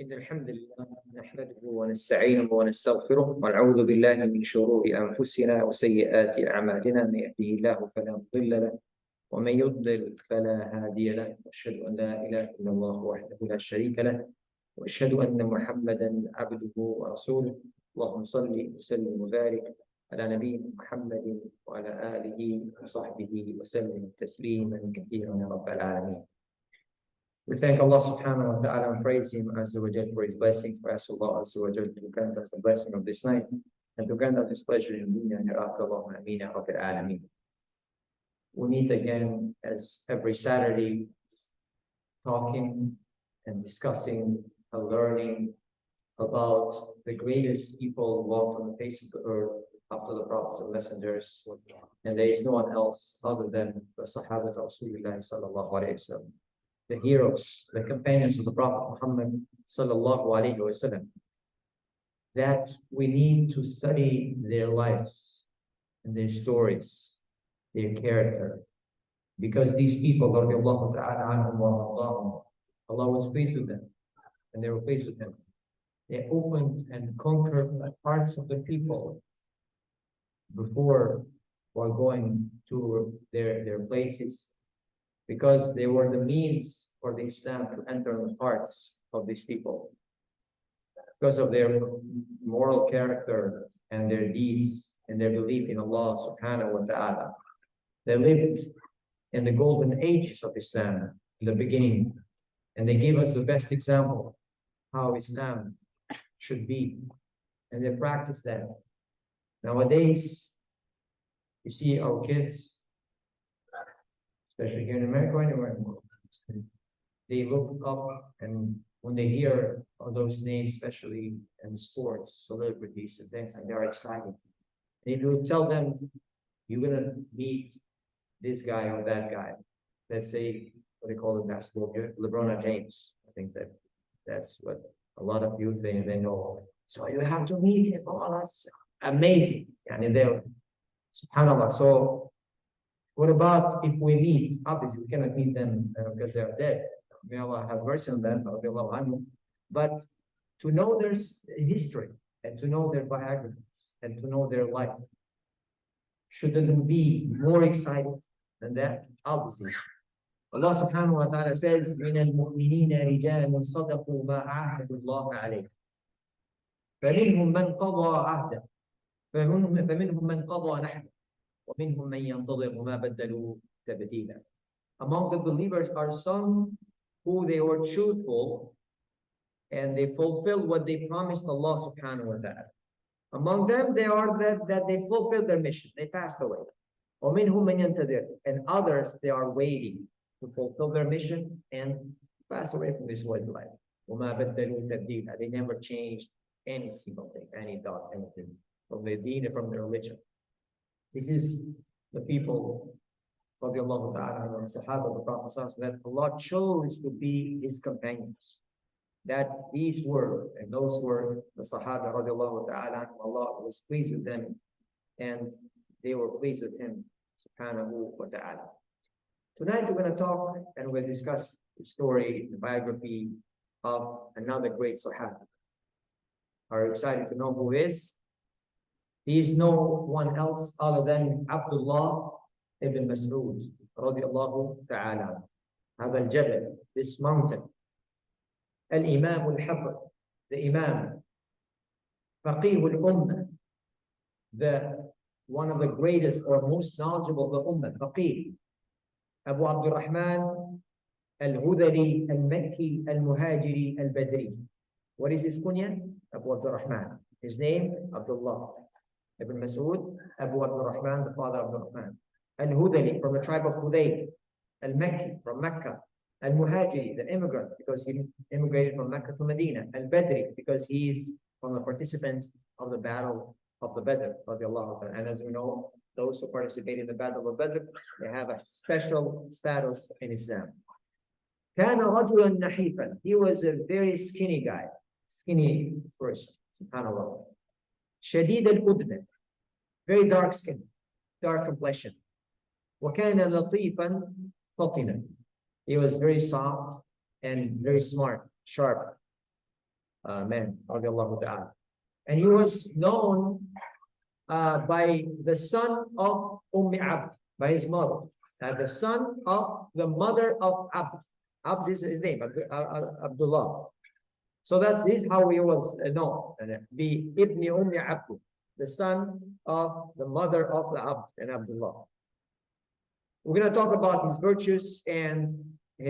إن الحمد لله نحمده ونستعينه ونستغفره ونعوذ بالله من شرور أنفسنا وسيئات أعمالنا. من يهده الله فلا مضل له ومن يضلل فلا هادي له، وأشهد أن لا إله إلا الله وحده لا شريك له، وأشهد أن محمدا عبده ورسوله. اللهم صل وسلم وبارك على نبينا محمد وعلى آله وصحبه وسلم تسليما كثيرا يا رب العالمين. We thank Allah subhanahu wa ta'ala and praise Him Azza wa Jal for His blessings. We ask Allah Azza wa Jal to grant us the blessing of this night and to grant us His pleasure in dunya and hereafter. Allahumma ameen ya rabbil alameen. We meet again as every Saturday, talking and discussing and learning about the greatest people walked on the face of the earth after the prophets and messengers. And there is no one else other than the Sahabah of Rasulullah sallallahu alayhi wa sallam, the heroes, the companions of the Prophet Muhammad sallallahu alayhi wa sallam, that we need to study their lives and their stories, their character, because these people, radiallahu ta'ala anhum wa ardahum, Allah was pleased with them and they were pleased with Him. They opened and conquered the hearts of the people before while going to their places, because they were the means for the Islam to enter the hearts of these people. Because of their moral character and their deeds and their belief in Allah subhanahu wa ta'ala, they lived in the golden ages of Islam in the beginning, and they gave us the best example how Islam should be, and they practice that. Nowadays, you see our kids, especially here in America or anywhere in the world, they look up, and when they hear all those names, especially in sports, celebrities and things, and they're excited. And if you tell them you're gonna meet this guy or that guy, let's say what they call it basketball here, LeBron James. I think that's what a lot of you think they know. So you have to meet him. Oh, that's amazing. And they're subhanAllah. So what about if we meet? Obviously, we cannot meet them because they're dead. May Allah have mercy on them. But to know their history and to know their biographies and to know their life, shouldn't be more excited than that? Obviously. Allah subhanahu wa ta'ala says, مِنَ الْمُؤْمِنِينَ رِجَالٌ صَدَقُوا مَا عَاهَدُوا اللَّهَ عَلَيْهِ فَمِنْهُمْ مَنْ قَضَى عَهْدَهُ فَمِنْهُمْ مَنْ قَضَى نَحْبَهُ وَمِنْهُمْ مَنْ يَنْتَظِرُ وَمَا بَدَّلُوا تَبْدِيلًا. Among the believers are some who they were truthful and they fulfilled what they promised Allah subhanahu wa ta'ala. Among them, they are that they fulfilled their mission. They passed away. وَمِنْهُمْ مَنْ يَنْتَظِرُ. And others, they are waiting to fulfill their mission and pass away from this world life. وَمَا بَدَّلُوا تَبْدِيلًا. They never changed any single thing, any thought, anything from their deen and from their religion. This is the people of the Allah Ta'ala and the Sahaba of the Prophet that Allah chose to be His companions. That these were, and those were the Sahaba radiallahu ta'ala. Allah was pleased with them and they were pleased with Him subhanahu wa ta'ala. Tonight we're going to talk and we'll discuss the story, the biography of another great Sahaba. Are you excited to know who he is? He is no one else other than Abdullah ibn Masood radiallahu ta'ala. هذا الجبل, this mountain. Al-Imam al-Habr, the Imam. Faqih al-Ummah, one of the greatest or most knowledgeable of the Ummah. Faqih. Abu Abdurrahman al-Hudali al-Makki al-Muhajiri al-Badri. What is his kunya? Abu Abdurrahman. His name, Abdullah ibn Masood, Abu Abdurrahman, the father of Abdurrahman. Al-Hudali, from the tribe of Hudayl. Al-Makki, from Mecca. Al-Muhajiri, the immigrant, because he immigrated from Mecca to Medina. Al-Badri, because he's from the participants of the battle of the Badr. And as we know, those who participate in the battle of Badr, they have a special status in Islam. كان رجلا نحيفا. He was a very skinny guy, skinny person. Subhanallah. شديد الأدنى, very dark skin, dark complexion. وكان لطيفا فطنا. He was very soft and very smart, sharp. man, radiallahu ta'ala. And he was known by the son of Abd, by his mother, the son of the mother of Abd. Abd is his name, Abdullah. So this is how he was known, the Ibn Abd, the son of the mother of the Abd and Abdullah. We're going to talk about his virtues and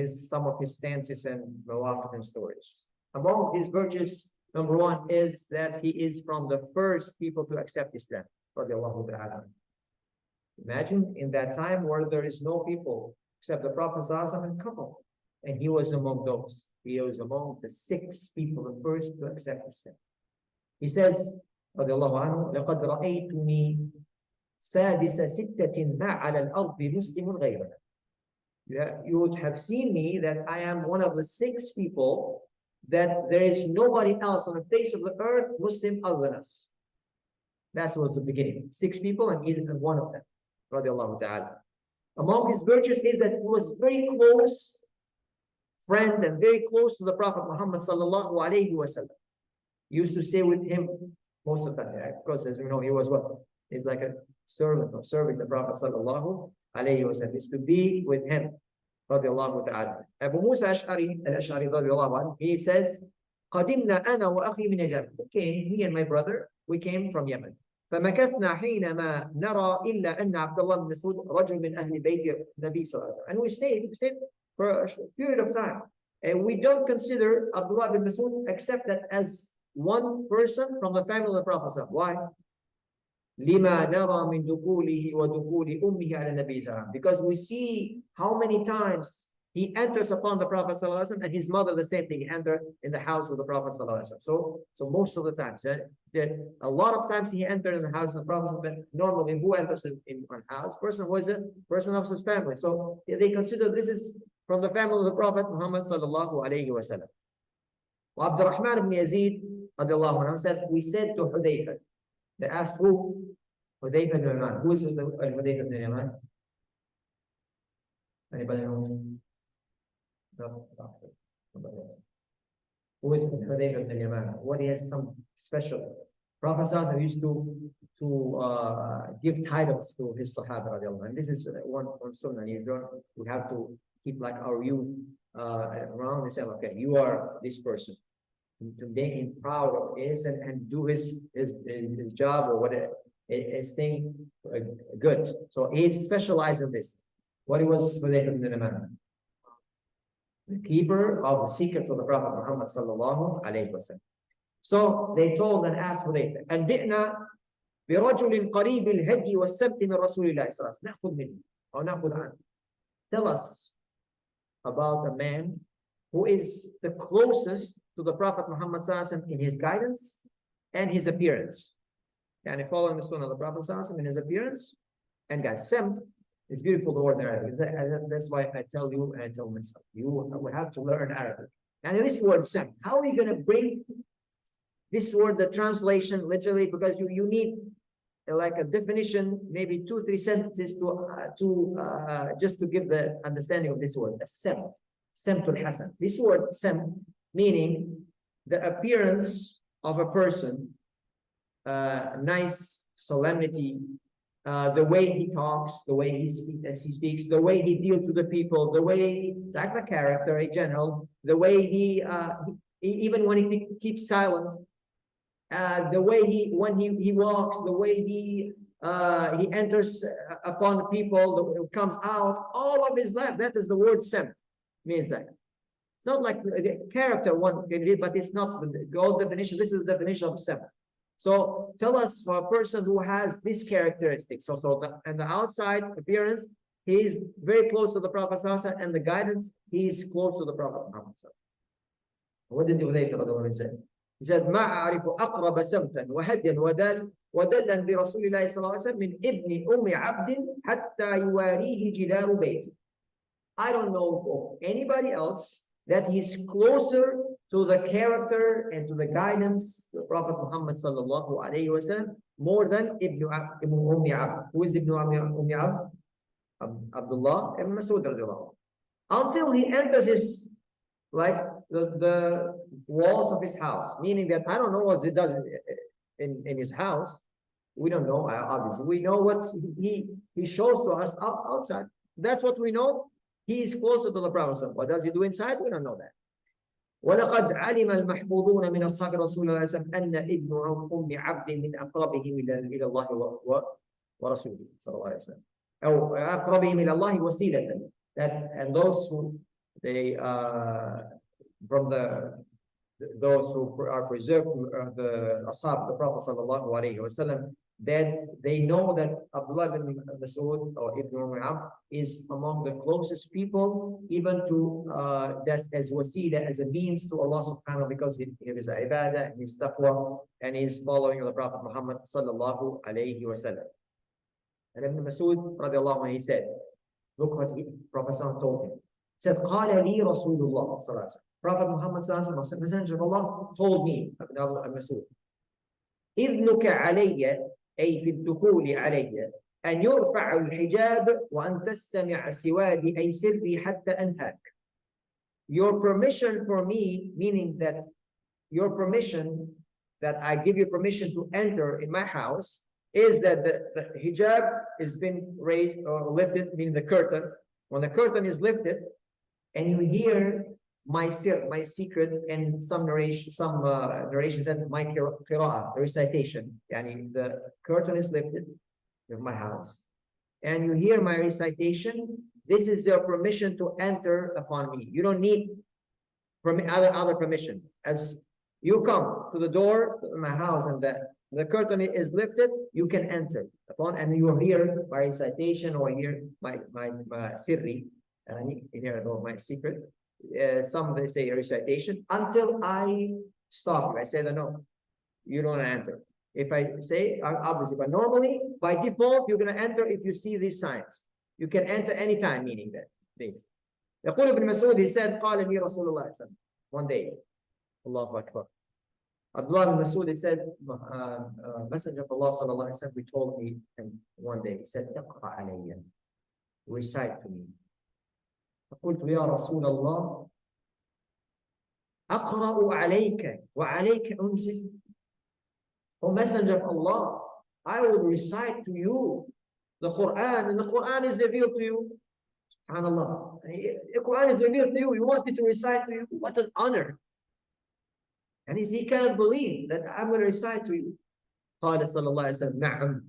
some of his stances and mawaqif and stories. Among his virtues, number one is that he is from the first people to accept Islam. Imagine in that time where there is no people except the Prophet and couple, and he was among those. He was among the 6 people, the first to accept Islam. He says, لقد رأيتني سادس ستة ما على الأرض مسلم غيرنا. You would have seen me that I am one of the 6 people that there is nobody else on the face of the earth Muslim other than us. That was the beginning. 6 people, and he's one of them. Radiallahu ta'ala. Among his virtues is that he was very close friend and very close to the Prophet Muhammad sallallahu alayhi wa sallam. Used to stay with him most of the time. Of course, as we know, he was what? He's like a servant or serving the Prophet sallallahu alayhi wa sallam. Is to be with him. Radiallahu ta'ala. Abu Musa al-Ash'ari radiallahu anhu, he says, قدمنا أنا وأخي من اليمن. Okay, me and my brother, we came from Yemen. فمكثنا حينما نرى إلا أن عبد الله بن مسعود رجل من أهل بيت النبي صلى الله عليه وسلم. And we stayed for a period of time. And we don't consider Abdullah bin Masood except that as one person from the family of the Prophet. Why? لما نرى من دخوله ودخول أمه على النبي صلى الله عليه وسلم. Because we see how many times he enters upon the Prophet ﷺ, and his mother the same thing. He entered in the house of the Prophet ﷺ. So most of the times, a lot of times he entered in the house of the Prophet. But normally, who enters in one house? Person was a person of his family. So they consider this is from the family of the Prophet Muhammad sallallahu alayhi wa sallam. Abdurrahman ibn Yazid radiallahu anhu said, we said to Hudayfa, they asked who? Hudayfa ibn Yaman. Who is Hudayfa ibn Yaman? Anybody know? Who is Hudayfa ibn Yaman? What he has some special. Prophet Sallallahu used to give titles to his Sahaba radiallahu. And this is one sunnah. We have to keep like our youth around and say, okay, you are this person. To make him proud of his and do his job or whatever his thing good. So he specialized in this. What he was Hudayfa ibn Yaman? The keeper of the secrets of the Prophet Muhammad sallallahu alayhi wa sallam. So they told and asked Hudayfa, and bi'na برجل قريب الهدي والسبت من رسول الله صلى الله عليه وسلم نأخذ منه أو نأخذ عنه. Tell us about a man who is the closest to the Prophet Muhammad sallallahu alaihi wasallam in his guidance and his appearance. And following the sunnah of the Prophet sallallahu alaihi wasallam in his appearance and guidance. Samt is beautiful, the word in Arabic. That's why I tell you and I tell myself, you will have to learn Arabic. And this word samt, how are you going to bring this word, the translation, literally, because you need like a definition, maybe 2-3 sentences to just to give the understanding of this word. Samt, samtul hasan. This word samt meaning the appearance of a person, nice solemnity, the way he talks, the way he speaks, the way he deals with the people, the way like the character in general, the way he even when he keeps silent, the way when he walks, the way he enters upon people, comes out, all of his life. That is the word samt means that. It's not like the character one can read, but it's not the gold definition. This is the definition of samt. So tell us for a person who has this characteristic. So and the outside appearance, he is very close to the Prophet and the guidance, he is close to the Prophet Muhammad. What did Hudayfa say? He said, ما أعرف أقرب سمتا وهديا ودلا برسول الله صلى الله عليه وسلم من ابن عبد حتى يواريه جدار بيته. I don't know of anybody else that he's closer to the character and to the guidance of the Prophet Muhammad sallallahu alayhi wa sallam more than Ibn Abd. Who is Ibn Abd? Abdullah ibn Masood radiallahu. Until he enters his like the walls of his house, meaning that I don't know what he does in his house. We don't know, obviously. We know what he shows to us outside. That's what we know. He is closer to the Prophet. What does he do inside? We don't know that. ولقد علم المحفوظون من أصحاب رسول الله صلى الله عليه وسلم أن ابن أم عبد من أقربهم إلى الله ورسوله صلى الله عليه وسلم أو أقربهم إلى الله وسيلة. That and those who they from those who are preserved the ashab the Prophet sallallahu alaihi wasallam, that they know that Abdullah bin Masood or Ibn Umar is among the closest people, even to as wasila, as a means to Allah subhanahu, because he is ibadah and his taqwa and his following of the Prophet Muhammad sallallahu alaihi wasallam. And Ibn Masood radiallahu anhu, he said, look what Prophet told him. He said, قال لي رسول الله صلى الله عليه وسلم. Prophet Muhammad sallallahu alaihi wasallam, Messenger of Allah, told me, Ibn Masood, إذنك علي أي في الدخول علي أن يرفع الحجاب وأن تستمع سوادي أي سري حتى أنهاك. Your permission for me, meaning that your permission, that I give you permission to enter in my house, is that the hijab has been raised or lifted, meaning the curtain. When the curtain is lifted and you hear my secret, and some narrations that my qira'ah, the recitation, yani the curtain is lifted of my house and you hear my recitation, this is your permission to enter upon me. You don't need other permission. As you come to the door of my house and the curtain is lifted, you can enter upon, and you hear my recitation or hear my sirri, hear about my secret. Some they say a recitation until I stop you. I say that no, you don't enter. If I say, obviously, but normally by default you're going to enter if you see these signs. You can enter anytime, meaning that this. يقول ابن مسعود, he said, قال لي رسول الله صلى الله عليه وسلم. One day, Allahu Akbar. Abdullah bin Masood, he said, Messenger of Allah sallallahu alaihi wasallam, he told me, and one day he said, اقرأ علي, recite to me. فقلت يا رسول الله أقرأ عليك وعليك أنزل. O Messenger of Allah, I will recite to you the Quran, and the Quran is revealed to you. SubhanAllah. The Quran is revealed to you. You want me to recite to you? What an honor. And he cannot believe that I'm going to recite to you. قال صلى الله عليه وسلم نعم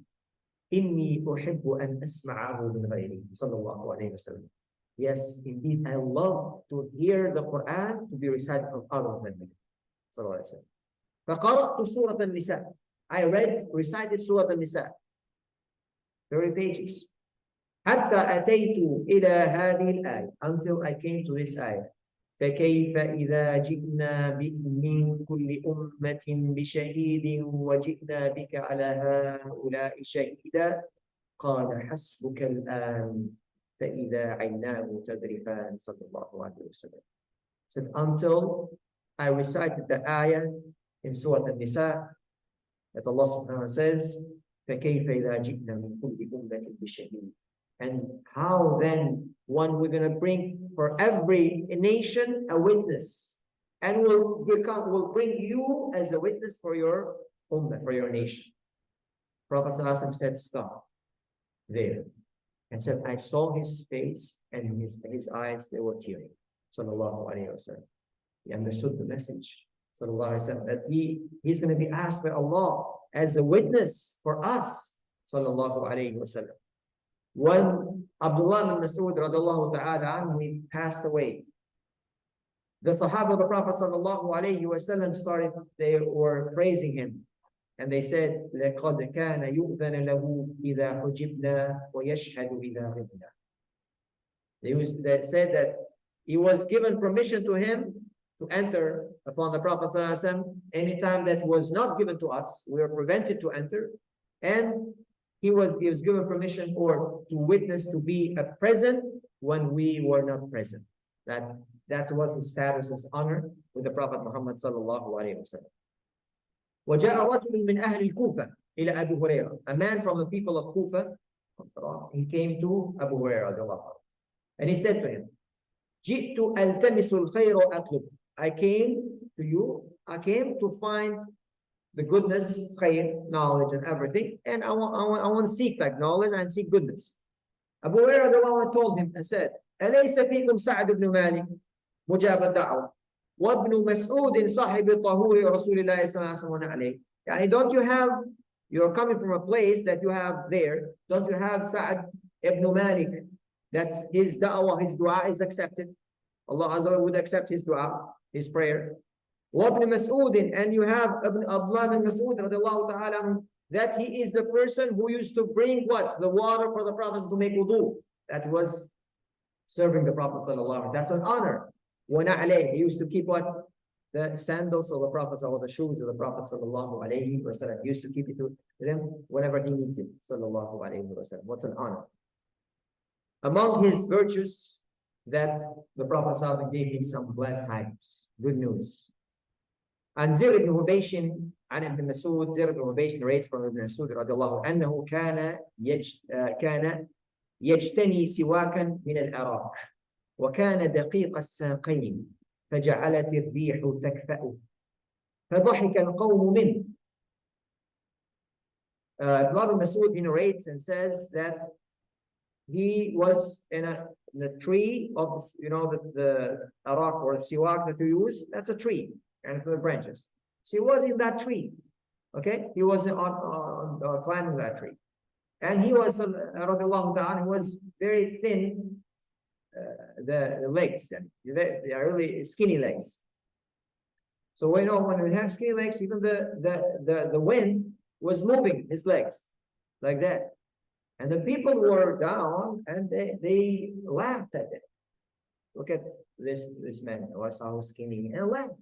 إني أحب أن أسمعه من غيري صلى الله عليه وسلم. Yes, indeed, I love to hear the Quran to be recited from others than me. صلى الله عليه وسلم. فقرأت سورة النساء. I recited سورة النساء. 30 pages. حتى أتيت إلى هذه الآية, until I came to this ayah. فكيف إذا جئنا من كل أمة بشهيد وجئنا بك على هؤلاء شهيدا قال حسبك الآن فإذا عيناه تذرفان صلى الله عليه وسلم. So until I recited the ayah in Surah An-Nisa that Allah subhanahu wa ta'ala says فكيف إذا جئنا من كل أمة بشهيد. And how then we're going to bring for every nation a witness, and we'll bring you as a witness for your ummah, for your nation. Prophet ﷺ said, stop there, and said, I saw his face and his eyes, they were tearing. Sallallahu alaihi wasallam. He understood the message. Sallallahu alaihi wasallam, that he's going to be asked by Allah as a witness for us. Sallallahu alaihi wasallam. When Abdullah bin Masood radiallahu ta'ala anhu, he passed away, the Sahaba of the Prophet sallallahu alayhi wasallam they were praising him, and they said, لَقَدْ كَانَ يُؤْذَنَ لَهُ إِذَا حُجِبْنَا وَيَشْهَدُ إِذَا غِبْنَا. They said that he was given permission to him to enter upon the Prophet sallallahu alayhi wasallam anytime that was not given to us. We were prevented to enter, and he was given permission or to witness, to be a present when we were not present. That was his status as honor with the Prophet Muhammad sallallahu alaihi wasallam. وجاء رجل من أهل الكوفة إلى أبي هريرة. A man from the people of Kufa, he came to Abu Hurairah, and he said to him, جئت ألتمس الخير وأطلب. I came to you, I came to find the goodness, khair, knowledge, and everything. And I want to seek like knowledge and seek goodness. Abu Hurairah told him and said, أليس فيكم سعد بن مالك مجاب الدعوة وابن مسعود صاحب الطهور رسول الله صلى الله عليه وسلم عليه. يعني don't you have, you're coming from a place that you have there, don't you have Sa'd ibn Malik, that his da'wah, his dua is accepted? Allah Azza wa Jalla would accept his dua, his prayer. وابن مسعود, and you have Abdullah bin Masood radiallahu ta'ala, that he is the person who used to bring what? The water for the Prophet to make wudu. That was serving the Prophet sallallahu. That's an honor. وَنَعْلَيْهِ, he used to keep what? The sandals of the Prophet or the shoes of the Prophet sallallahu alayhi wa sallam. He used to keep it to them whenever he needs it sallallahu alayhi wa sallam. What an honor. Among his virtues, that the Prophet sallallahu gave him some glad tidings, good news. عن زر بن هبيش عن ابن مسعود, زر بن هبيش narrates from ابن مسعود رضي الله عنه كان يجتني سواكا من العراق وكان دقيق الساقين فجعلت الريح تكفأ فضحك القوم منه. Abdullah bin Masood, he narrates and says that he was in a tree of, you know, the arak or the siwak that you use, that's a tree and the branches. So he was in that tree, okay? He was climbing that tree. And he was, radiallahu ta'ala, he was very thin, the legs, they are really skinny legs. So we know when we have skinny legs, even the wind was moving his legs like that. And the people were down and they laughed at it. Look at this man, was so skinny, and laughed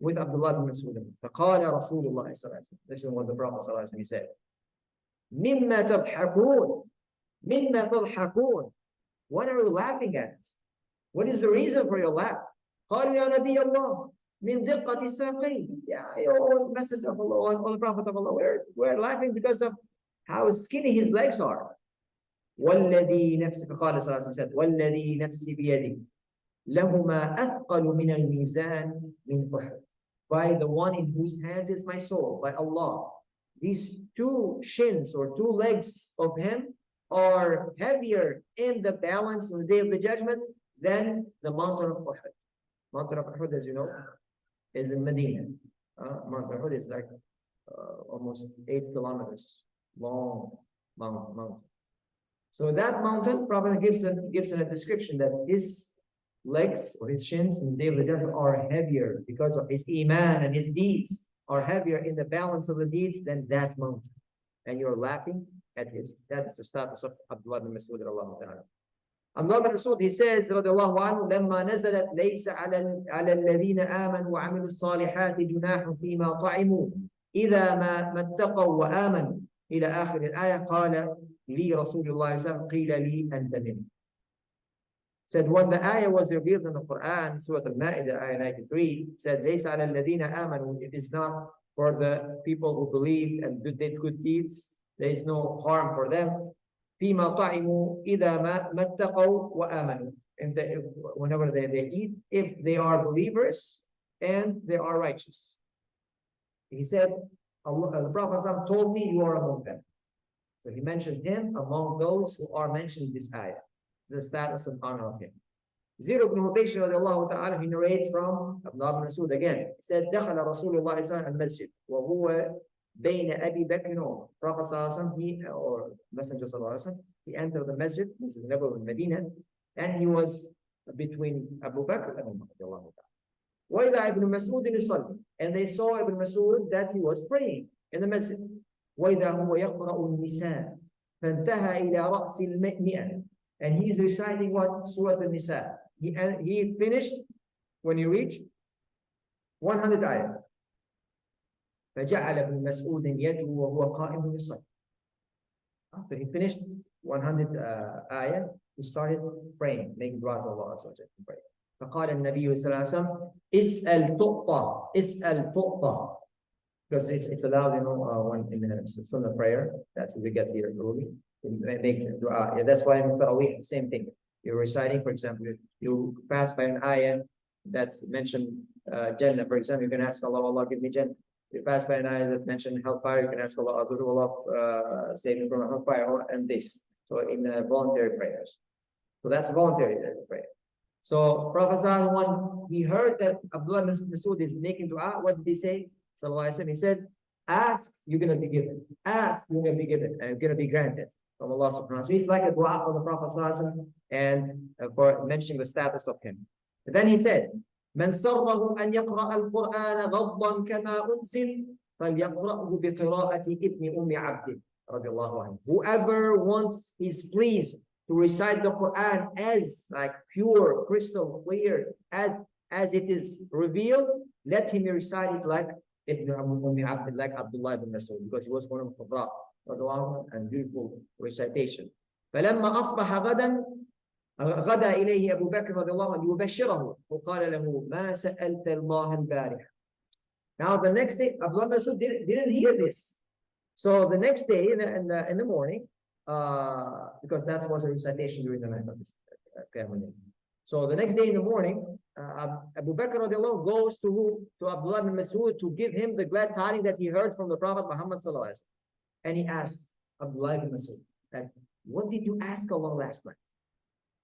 with Abdullah bin Masood. فقال رسول الله صلى الله عليه وسلم. This is what the Prophet صلى الله عليه وسلم said. مما تضحكون مما تضحكون. What are you laughing at? What is the reason for your laugh? قالوا يا نبي الله من دقة الساقين. Yeah, you messenger of Allah, or the Prophet of Allah, we're laughing because of how skinny his legs are. والذي نفسي, فقال صلى الله عليه وسلم, والذي نفسي بيده لهما أثقل من الميزان من أحد. By the one in whose hands is my soul, by Allah, these two shins or two legs of him are heavier in the balance on the day of the judgment than the mountain of Uhud. Mountain of Uhud, as you know, is in Medina. Mount Uhud is like almost 8 kilometers long mountain. So that mountain, Prophet gives a description that his legs or his shins in the day of the judgment are heavier because of his iman, and his deeds are heavier in the balance of the deeds than that mountain. And you're laughing at his, that's the status of Abdullah bin Masood radiallahu ta'ala. Abdullah bin Masood, he says radiallahu anhu, لما نزلت ليس على الذين آمنوا وعملوا الصالحات جناح فيما طعموا إذا ما اتقوا وآمنوا إلى آخر الآية قال لي رسول الله صلى الله عليه وسلم قيل لي أنت منه. Said when the ayah was revealed in the Quran, Surah Al-Ma'idah, ayah 93, said, لَيْسَ عَلَى الَّذِينَ آمَنُوا, it is not for the people who believe and did good deeds, there is no harm for them. فِيمَا طَعِمُوا إِذَا مَا اتَّقَوْا وَآمَنُوا. Whenever they eat, if they are believers and they are righteous. He said, Allah, the Prophet told me you are among them. So he mentioned him among those who are mentioned in this ayah, the status and honor of him. Zir ibn Hubaysh radiallahu ta'ala, he narrates from Abdullah bin Masood again. He said, دخل رسول الله صلى الله عليه وسلم المسجد وهو بين أبي بكر وعمر. Prophet صلى الله عليه وسلم, or Messenger صلى الله عليه وسلم, he entered the masjid, this is Nabawi in Medina, and he was between Abu Bakr and Umar radiallahu ta'ala. وإذا ابن مسعود يصلي, and they saw Ibn Mas'ud that he was praying in the masjid. وإذا هو يقرأ النساء فانتهى إلى رأس المئة, and he's reciting what? Surah Al-Nisa. He finished when he reached 100 ayah. فجعل ابن مسعود يده وهو قائم يصلي. After he finished 100 ayah, he started praying, making dua to Allah Azza wa Jalla. فقال النبي صلى الله عليه وسلم اسأل تعطى اسأل تعطى. Because it's allowed, you know, when in the sunnah prayer, that's what we get here early. Make dua. Yeah, that's why in Tarawih, same thing. You're reciting, for example, you pass by an ayah, that mention Jannah. For example, you can ask Allah, Allah give me Jannah. You pass by an ayah that mention hellfire, you can ask Allah, Allah save me from hellfire, and this. So in voluntary prayers. So that's voluntary prayer. So Prophet when he heard that Abdullah Masood is making dua, what did he say? He said, ask, you're going to be given. Ask, you're going to be given, and you're going to be granted from Allah subhanahu wa ta'ala. So it's like a dua from the Prophet and for mentioning the status of him. And then he said, من سره أن يقرأ القرآن غضا كما أنزل فليقرأه بقراءة ابن أم عبد رضي الله عنه. Whoever is pleased to recite the Quran as like pure, crystal clear, as it is revealed, let him recite it like Ibn Umm Abd, like Abdullah ibn Masood, because he was one of the Qur'an and beautiful recitation. فلما أصبح غدا إليه أبو بكر رضي الله عنه يبشره وقال له ما سألت الله البارحة. Now the next day, Abdullah Masood didn't hear this. So the next day in the morning, because that was a recitation during the night of this family. So the next day in the morning, Abu Bakr radiallahu goes to Abdullah ibn Masood to give him the glad tidings that he heard from the Prophet Muhammad sallallahu alaihi wasallam. And he asked Abdullah ibn Masood, what did you ask Allah last night?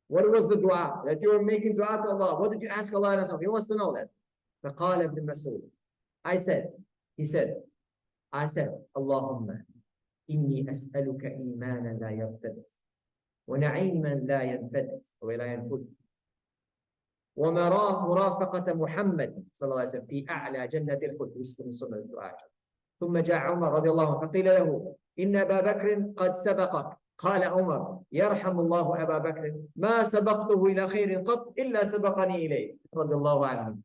What was the dua that you were making dua to Allah? What did you ask Allah last night? He wants to know that. فقال ابن مسعود, he said, Allahumma inni as'aluka imanan la yartad wa na'iman la yanfad wa la yanfud wa murafaqata Muhammad sallallahu alaihi wasallam fi a'la jannati al-qudus min sunnah al-du'a. ثم جاء عمر رضي الله عنه فقيل له إن أبا بكر قد سبقك. قال عمر يرحم الله أبا بكر ما سبقته إلى خير قط إلا سبقني إليه رضي الله عنه.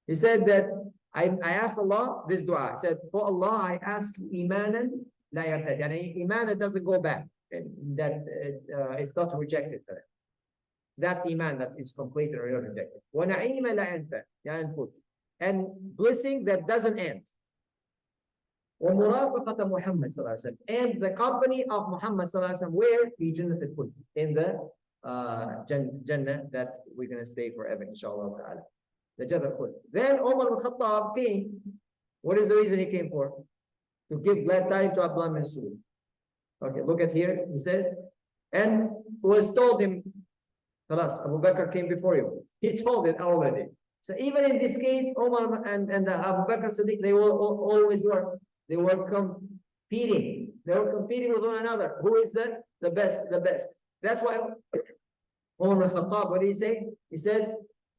He said that I asked Allah this dua. He said, for Allah, I ask imanan la yartad. Yani iman that doesn't go back, that it's not rejected. That iman that is completed or not rejected. Wa na'ima la yanfud. And blessing that doesn't end. Wa murafaqata Muhammad sallallahu alaihi wasallam. And the company of Muhammad sallallahu alaihi wasallam, where fi jannat al-khuld, in the Jannah that we're going to stay forever, inshallah ta'ala. The Jannah al-khuld. Then Umar al-Khattab came. What is the reason he came for? To give glad tidings to Abdullah ibn Masood. Okay, look at here. He said, and was told him, Khalas, Abu Bakr came before you. He told it already. So even in this case, Umar and Abu Bakr Siddiq, they will always work. They were competing. They were competing with one another. Who is the best? The best. That's why Umar al-Khattab, what did he say? He said,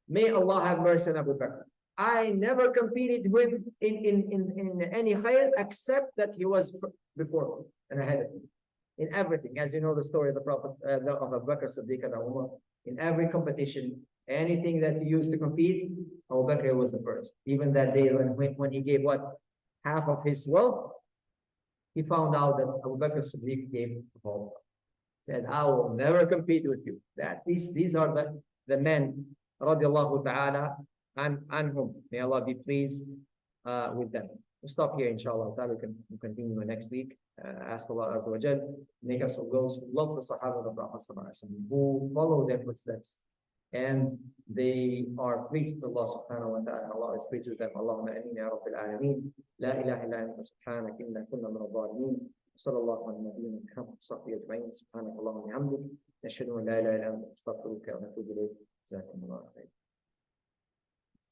may Allah have mercy on Abu Bakr. I never competed with him in any khair except that he was before me and ahead of me. In everything, as you know the story of the Prophet of Abu Bakr Siddiq and Umar, in every competition, anything that he used to compete, Abu Bakr was the first. Even that day when he gave half of his wealth, he found out that Abu Bakr Siddiq gave all. Said, I will never compete with you. That these are the men, radiallahu ta'ala, anhum. May Allah be pleased with them. We'll stop here, inshallah. We can continue next week. Ask Allah Azza wa Jal, make us of those who love the Sahaba of the Prophet sallallahu alaihi wasallam, who follow their footsteps, and they are pleased with Allah subhanahu wa ta'ala. Allah is pleased with them. Allahumma ameen ya rabbil alameen. La ilaha illa anta subhanaka inna kunna min adh-dhalimin. Sallallahu ala nabiyyina Muhammad wa sahbihi ajma'in. Subhanaka Allahumma wa bihamdik. Nashhadu an la ilaha illa anta astaghfiruka wa atubu ilayk. Jazakumullahu khairan.